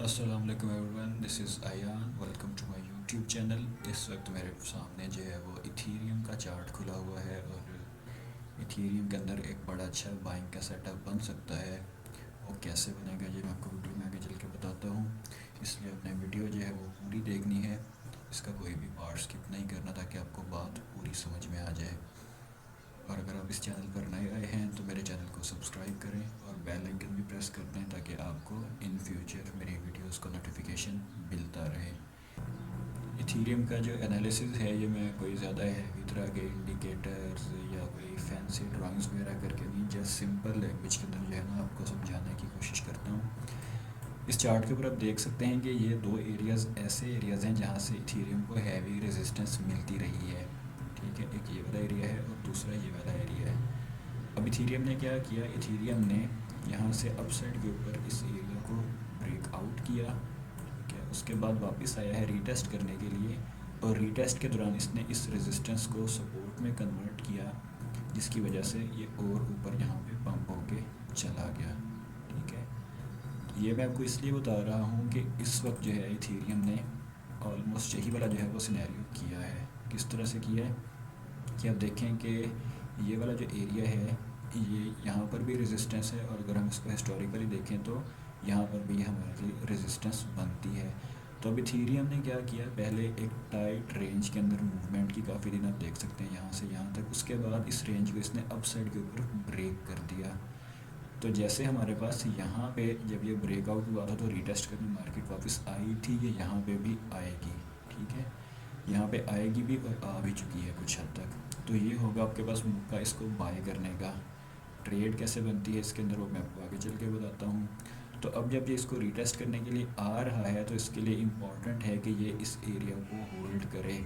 अस्सलाम वालेकुम everyone, this is Ayaan. Welcome to my YouTube channel. इस वक्त मेरे सामने जो है वो इथीरियम का चार्ट खुला हुआ है और इथीरियम के अंदर एक बड़ा अच्छा बाइंग का सेटअप बन सकता है। वो कैसे बनेगा ये मैं आपको वीडियो में आगे चल के बताता हूँ। इसलिए अपने वीडियो जो है वो पूरी देखनी है, इसका कोई भी पार्ट स्किप नहीं करना ताकि आपको बात पूरी समझ में आ जाए। और अगर आप इस चैनल पर नए आए हैं तो मेरे चैनल को सब्सक्राइब करें और बेल आइकन भी प्रेस कर दें ताकि आपको इन फ्यूचर मेरी वीडियोस का नोटिफिकेशन मिलता रहे। इथीरियम का जो एनालिसिस है ये मैं कोई ज़्यादा हैवी तरह के इंडिकेटर्स या कोई फैंसी ड्राइंग्स वगैरह करके नहीं, जस्ट सिंपल लैंग्वेज के अंदर जो है ना आपको समझाने की कोशिश करता हूँ। इस चार्ट के ऊपर आप देख सकते हैं कि ये दो एरियाज़ ऐसे एरियाज़ हैं जहाँ से इथीरियम को हैवी रेजिस्टेंस मिलती रही है। ठीक है, एक ये वाला एरिया है और दूसरा ये वाला एरिया है। अब इथीरियम ने क्या किया, इथीरियम ने यहाँ से अपसाइड के ऊपर इस एरिया को ब्रेक आउट किया। ठीक है, उसके बाद वापस आया है रीटेस्ट करने के लिए और रीटेस्ट के दौरान इसने इस रेजिस्टेंस को सपोर्ट में कन्वर्ट किया, जिसकी वजह से ये और ऊपर यहाँ पे पंप होके चला गया। ठीक है, ये मैं आपको इसलिए बता रहा हूँ कि इस वक्त जो है इथीरियम ने ऑलमोस्ट यही वाला जो है वो सिनेरियो किया है। किस तरह से किया है कि आप देखें कि ये वाला जो एरिया है ये यहाँ पर भी रेजिस्टेंस है और अगर हम इसको हिस्टोरिकली देखें तो यहाँ पर भी हमारी रेजिस्टेंस बनती है। तो अब इथीरियम ने क्या किया, पहले एक टाइट रेंज के अंदर मूवमेंट की काफ़ी दिन आप देख सकते हैं यहाँ से यहाँ तक। उसके बाद इस रेंज को इसने अप साइड के ऊपर ब्रेक कर दिया। तो जैसे हमारे पास यहाँ पे जब ये ब्रेकआउट हुआ था तो रीटेस्ट करने मार्केट वापस आई थी, ये यहाँ पे भी आएगी। ठीक है, यहाँ पे आएगी भी और आ भी चुकी है कुछ हद तक। तो ये होगा आपके पास मौका इसको बाय करने का। ट्रेड कैसे बनती है इसके अंदर वो मैं आपको आगे चल के बताता हूँ। तो अब जब ये इसको रीटेस्ट करने के लिए आ रहा है तो इसके लिए इम्पॉर्टेंट है कि ये इस एरिया को होल्ड करे,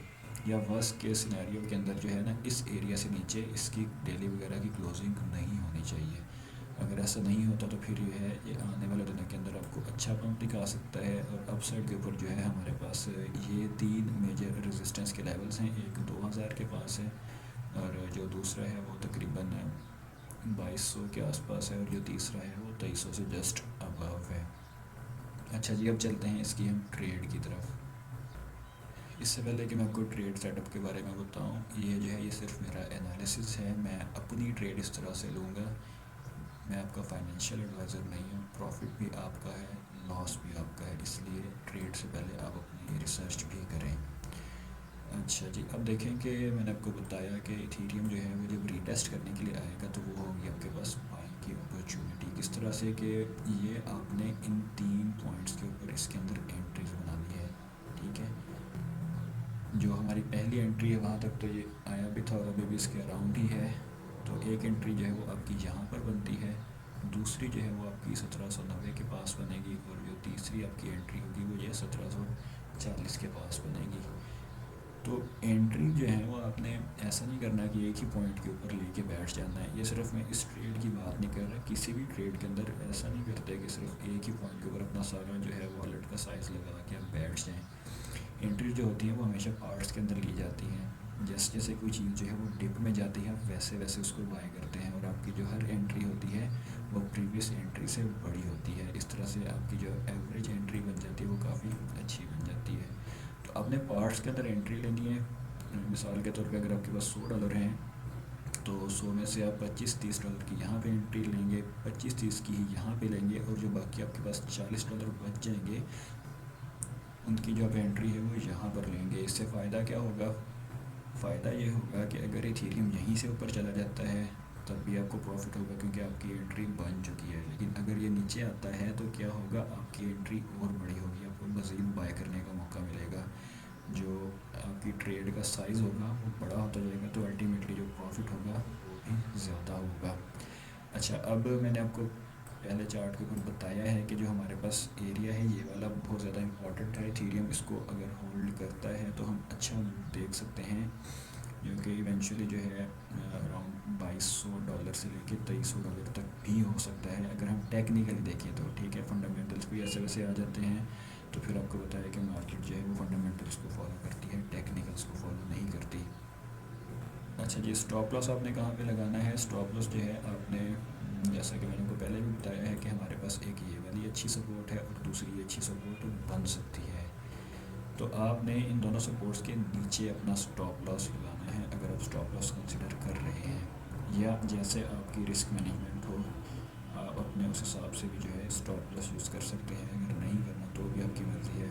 या वर्स्ट के सिनेरियो के अंदर जो है ना इस एरिया से नीचे इसकी डेली वगैरह की क्लोजिंग नहीं होनी चाहिए। अगर ऐसा नहीं होता तो फिर ये है ये आने वाले दिनों के अंदर आपको अच्छा पंप दिखा सकता है। और अपसाइड के ऊपर जो है हमारे पास ये तीन मेजर रेजिस्टेंस के लेवल्स हैं, एक 2000 के पास है और जो दूसरा है वो तकरीबन 2200 के आसपास है और जो तीसरा है वो 2300 से जस्ट अबव है। अच्छा जी, अब चलते हैं इसकी हम ट्रेड की तरफ। इससे पहले कि मैं आपको ट्रेड सेटअप के बारे में बताऊं, ये जो है ये सिर्फ मेरा एनालिसिस है, मैं अपनी ट्रेड इस तरह से लूँगा। मैं आपका फाइनेंशियल एडवाइज़र नहीं हूँ। प्रॉफिट भी आपका है, लॉस भी आपका है, इसलिए ट्रेड से पहले आप अपनी रिसर्च भी करें। अच्छा जी, अब देखें कि मैंने आपको बताया कि इथीरियम जो है वो जब रीटेस्ट करने के लिए आएगा तो वो होगी आपके पास बाइंग की अपॉर्चुनिटी। किस तरह से कि ये आपने इन 3 पॉइंट्स के ऊपर इसके अंदर एंट्रीज बनानी है। ठीक है, जो हमारी पहली एंट्री है वहाँ तक तो ये आया भी था और अभी भी इसके अराउंड ही है। तो एक एंट्री जो है वो आपकी यहाँ पर बनती है, दूसरी जो है वो आपकी 1790 के पास बनेगी और जो तीसरी आपकी एंट्री होगी वो ये 1740 के पास बनेगी। तो एंट्री जो है वो आपने ऐसा नहीं करना कि एक ही पॉइंट के ऊपर लेके बैठ जाना है। ये सिर्फ मैं इस ट्रेड की बात नहीं कर रहा, किसी भी ट्रेड के अंदर ऐसा नहीं करते कि सिर्फ एक ही पॉइंट के ऊपर अपना सारा जो है वॉलेट का साइज़ लगा के आप बैठ जाएँ। एंट्री जो होती है वो हमेशा पार्ट्स के अंदर ली जाती हैं। जैसे जैसे कोई चीज़ जो है वो डिप में जाती है आप वैसे वैसे उसको बाय करते हैं और आपकी जो हर एंट्री होती है वो प्रीवियस एंट्री से बड़ी होती है। इस तरह से आपकी जो एवरेज एंट्री बन जाती है वो काफ़ी अच्छी बन जाती है। तो आपने पार्ट्स के अंदर एंट्री लेनी है। मिसाल के तौर पे अगर आपके पास $100 हैं तो 100 में से आप 25-30 डॉलर की यहाँ पे एंट्री लेंगे, 25-30 की ही यहाँ पे लेंगे और जो बाकी आपके पास $40 बच जाएंगे उनकी जो आप एंट्री है वो यहाँ पर लेंगे। इससे फ़ायदा क्या होगा, फ़ायदा ये होगा कि अगर इथेरियम यहीं से ऊपर चला जाता है तब भी आपको प्रॉफिट होगा क्योंकि आपकी एंट्री बन चुकी है। लेकिन अगर ये नीचे आता है तो क्या होगा, आपकी एंट्री और बड़ी होगी, आपको मज़ीद बाय करने का मौका मिलेगा। जो आपकी ट्रेड का साइज़ होगा वो बड़ा होता जाएगा तो अल्टीमेटली जो प्रॉफिट होगा वो भी ज़्यादा होगा। अच्छा, अब मैंने आपको पहले चार्ट के ऊपर बताया है कि जो हमारे पास एरिया है ये वाला बहुत ज़्यादा इंपॉर्टेंट है। इथेरियम इसको अगर होल्ड करता है तो हम अच्छा देख सकते हैं, जो कि इवेंचुअली जो है अराउंड $2200 से लेके $2300 तक भी हो सकता है अगर हम टेक्निकली देखें तो। ठीक है, फंडामेंटल्स भी ऐसे वैसे आ जाते हैं तो फिर आपको बताया कि मार्केट जो है वो फंडामेंटल्स को फॉलो करती है, टेक्निकल्स को फॉलो नहीं करती। अच्छा जी, स्टॉप लॉस आपने कहाँ पे लगाना है। स्टॉप लॉस जो है आपने जैसा कि मैंने आपको पहले भी बताया है कि हमारे पास एक ये वाली अच्छी सपोर्ट है और दूसरी अच्छी सपोर्ट बन सकती है। तो आपने इन दोनों सपोर्ट्स के नीचे अपना स्टॉप लॉस लगाना है अगर आप स्टॉप लॉस कंसिडर कर रहे हैं, या जैसे आपकी रिस्क मैनेजमेंट हो आप अपने उस हिसाब से भी जो है स्टॉप लॉस यूज़ कर सकते हैं। अगर नहीं करना तो भी आपकी मर्ज़ी है।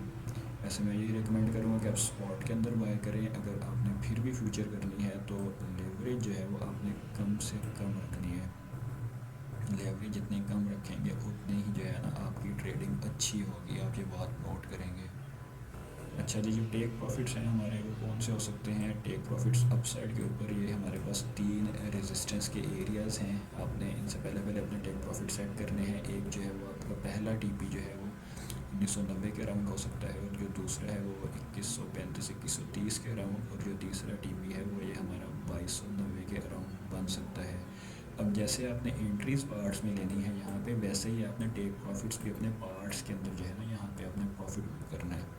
वैसे मैं यही रिकमेंड करूँगा कि आप स्पॉट के अंदर बाय करें। अगर आपने फिर भी फ्यूचर करनी है तो लेवरेज जो है वो आपने कम से कम रखनी है। लेवरेज जितनी कम रखेंगे उतनी ही जो है ना आपकी ट्रेडिंग अच्छी होगी, आप ये बात नोट करेंगे। अच्छा जी, जो टेक प्रॉफिट्स हैं हमारे वो कौन से हो सकते हैं? टेक प्रॉफिट्स अपसाइड के ऊपर ये हमारे पास 3 रेजिस्टेंस के एरियाज़ हैं। आपने इनसे पहले पहले अपने टेक प्रॉफिट सेट करने हैं। एक जो है वो आपका पहला टीपी जो है वो 1990 के अराउंड हो सकता है, और जो दूसरा है वो 2135 2130 के अराउंड, और जो तीसरा टीपी है वो ये हमारा 2290 के अराउंड बन सकता है। अब जैसे आपने एंट्रीज पार्ट्स में लेनी है यहाँ पे, वैसे ही आपने टेक प्रॉफिट्स भी अपने पार्ट्स के अंदर जो है ना यहाँ पे अपने प्रॉफिट बुक करना है।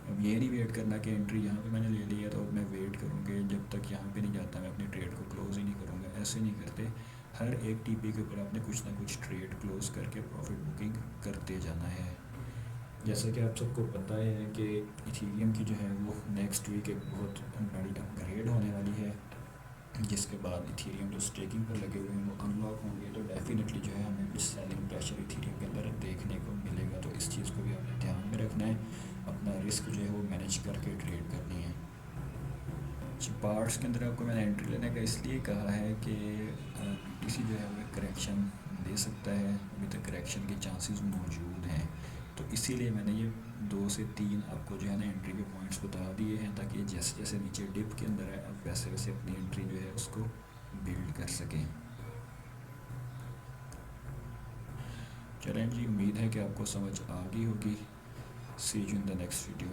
अब ये नहीं वेट करना कि एंट्री यहाँ पे मैंने ले ली है तो अब मैं वेट करूँगी जब तक यहाँ पे नहीं जाता मैं अपनी ट्रेड को क्लोज़ ही नहीं करूँगा। ऐसे नहीं करते, हर एक टीपी के ऊपर आपने कुछ ना कुछ ट्रेड क्लोज़ करके प्रॉफिट बुकिंग करते जाना है। जैसा कि आप सबको पता है कि इथीरियम की जो है वो नेक्स्ट वीक एक बहुत बड़ी अपग्रेड होने वाली है, जिसके बाद इथीरियम जो स्टेकिंग पर लगे हुए हैं वो अनलॉक होंगे, तो डेफिनेटली जो है हमें कुछ सेलिंग प्रेशर इथीरियम के अंदर देखने को मिलेगा। तो इस चीज़ को भी हमें ध्यान में रखना है, अपना रिस्क जो है वो मैनेज करके ट्रेड करनी है। पार्ट्स के अंदर आपको मैंने एंट्री लेने का इसलिए कहा है कि BTC जो है वो एक करेक्शन दे सकता है, अभी तक करेक्शन के चांसेस मौजूद हैं। तो इसीलिए मैंने ये 2 से 3 आपको जो है ना एंट्री के पॉइंट्स बता दिए हैं, ताकि जैसे जैसे नीचे डिप के अंदर है आप वैसे वैसे अपनी एंट्री जो है उसको बिल्ड कर सकें। चलें जी, उम्मीद है कि आपको समझ आ गई होगी। See you in the next video.